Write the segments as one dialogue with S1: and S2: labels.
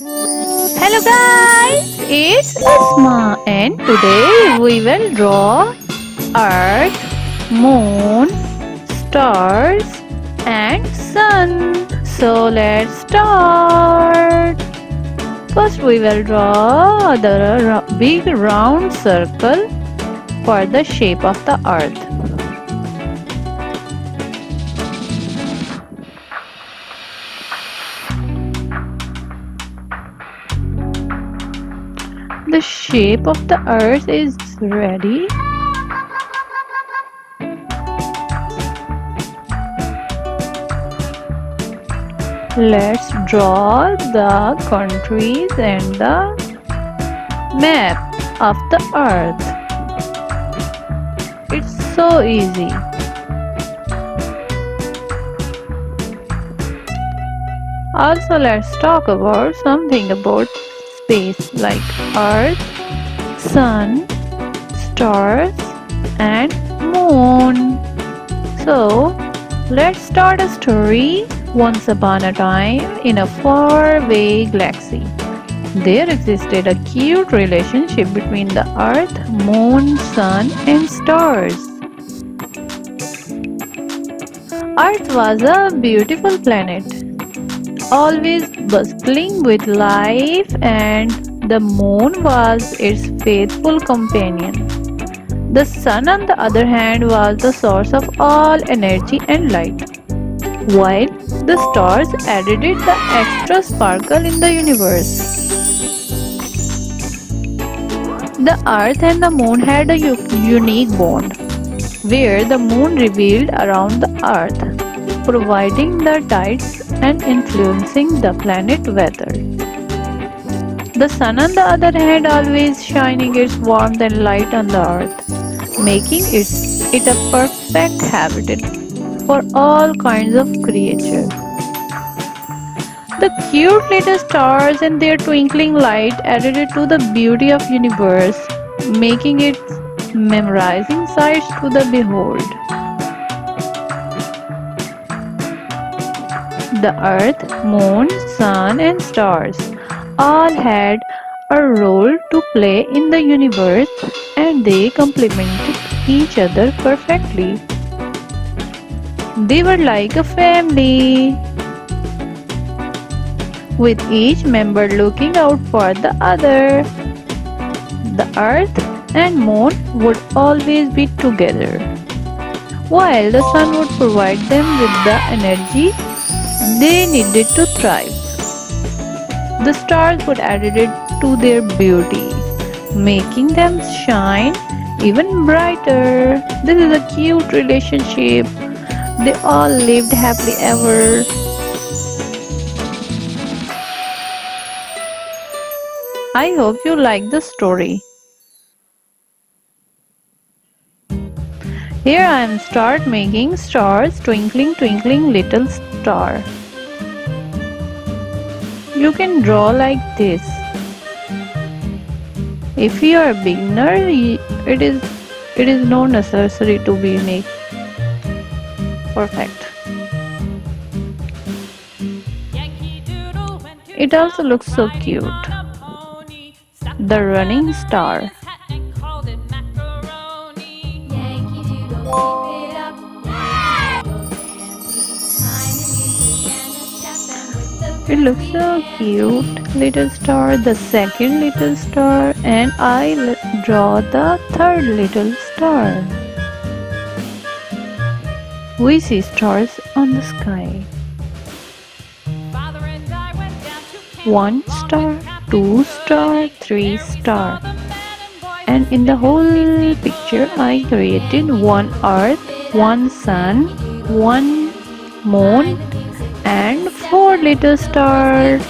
S1: Hello guys, it's Asma and today we will draw Earth, Moon, stars and Sun. So let's start. First we will draw the big round circle for the shape of the Earth. The shape of the Earth is ready. Let's draw the countries and the map of the earth. It's so easy. Also, let's talk about something about space like earth, sun, stars and moon. So, let's start a story. Once upon a time, in a faraway galaxy, there existed a cute relationship between the earth, moon, sun, and stars. Earth was a beautiful planet, always bustling with life, and the moon was its faithful companion. The sun, on the other hand, was the source of all energy and light, while the stars added the extra sparkle in the universe. The earth and the moon had a unique bond, where the moon revealed around the earth, providing the tides and influencing the planet weather. The sun, on the other hand, always shining its warmth and light on the earth, making it a perfect habitat for all kinds of creatures. The cute little stars and their twinkling light added to the beauty of universe, making it memorizing sights to the behold. The earth, moon, sun and stars all had a role to play in the universe and they complemented each other perfectly. They were like a family, with each member looking out for the other. The earth and moon would always be together, while the sun would provide them with the energy they needed to thrive. The stars would add it to their beauty, making them shine even brighter. This is a cute relationship. They all lived happily ever. I hope you like the story. Here I am start making stars, twinkling twinkling little star. You can draw like this. If you are a beginner, it is not necessary to be make perfect. It also looks so cute. The running star. It looks so cute, little star, the second little star, and I draw the third little star. We see stars on the sky. One star, two star, three star. And in the whole picture I created one earth, one sun, one moon and four little stars.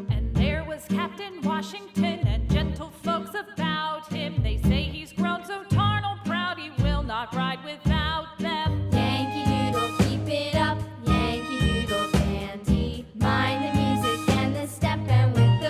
S2: And there was Captain Washington and gentle folks about him. They say he's grown so tarnal proud he will not ride without them.
S3: Yankee Doodle, keep it up. Yankee Doodle dandy. Mind the music and the step and with the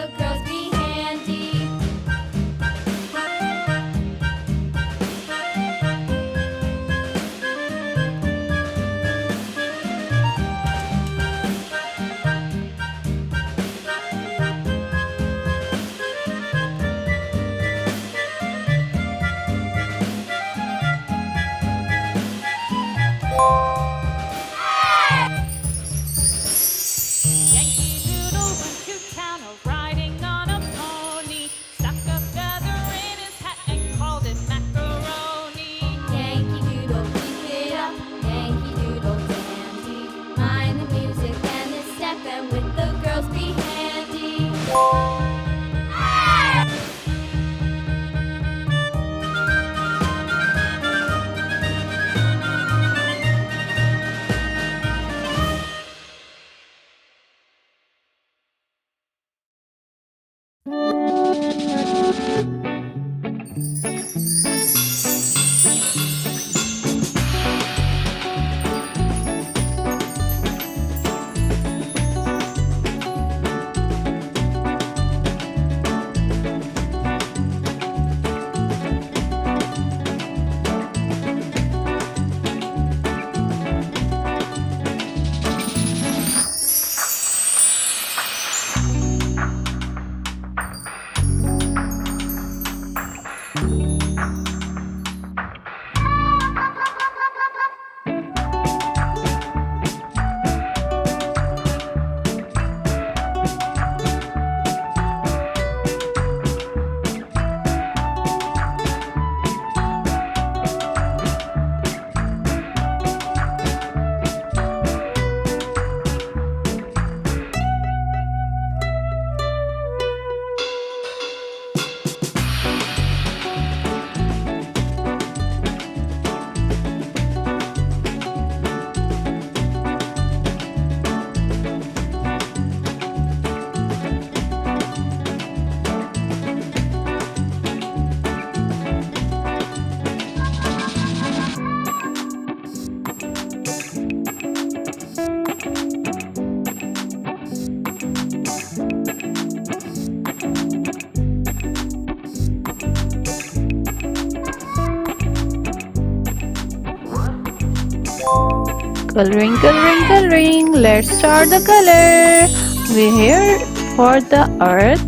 S1: Coloring. Let's start the color. We here for the earth.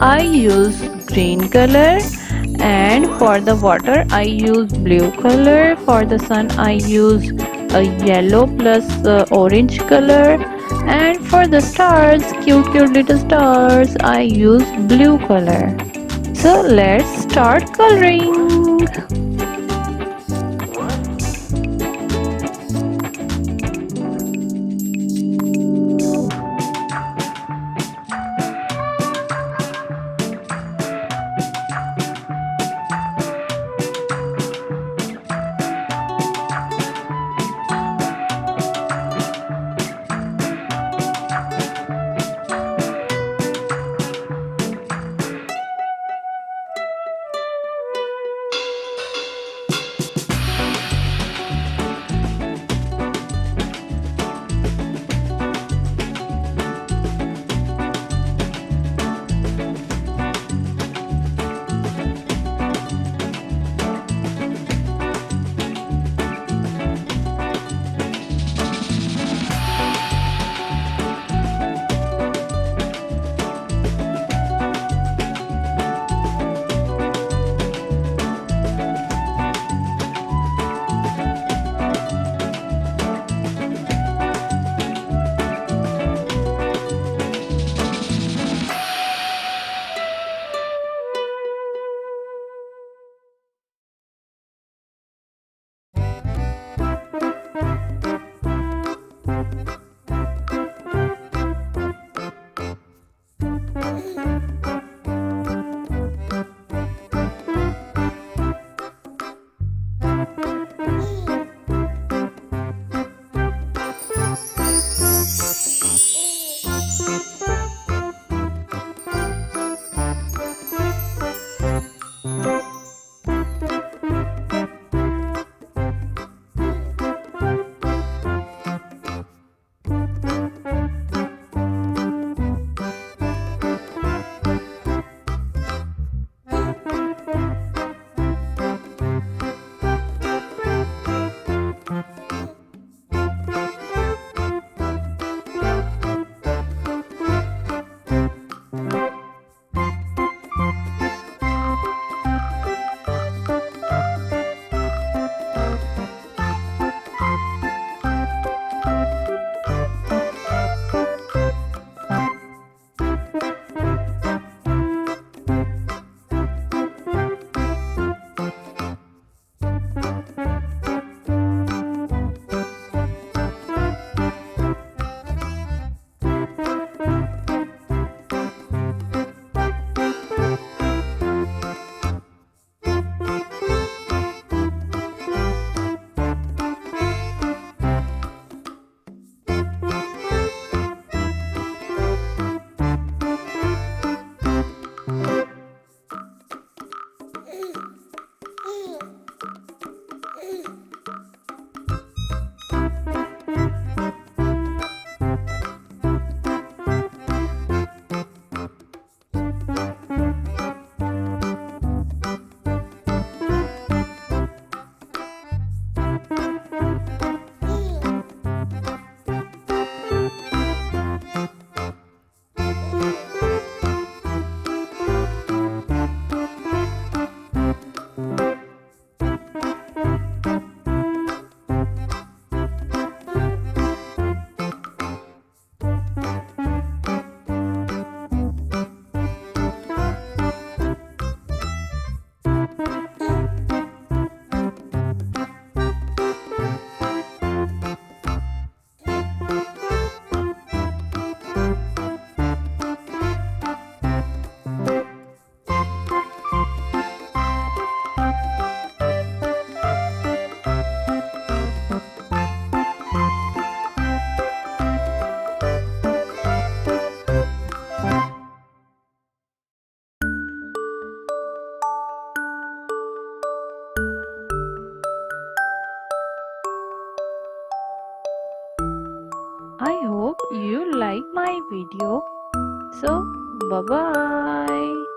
S1: I use green color, and for the water I use blue color. For the sun I use a yellow plus orange color, and for the stars, cute little stars, I use blue color. So let's start coloring. I hope you like my video. So, bye bye.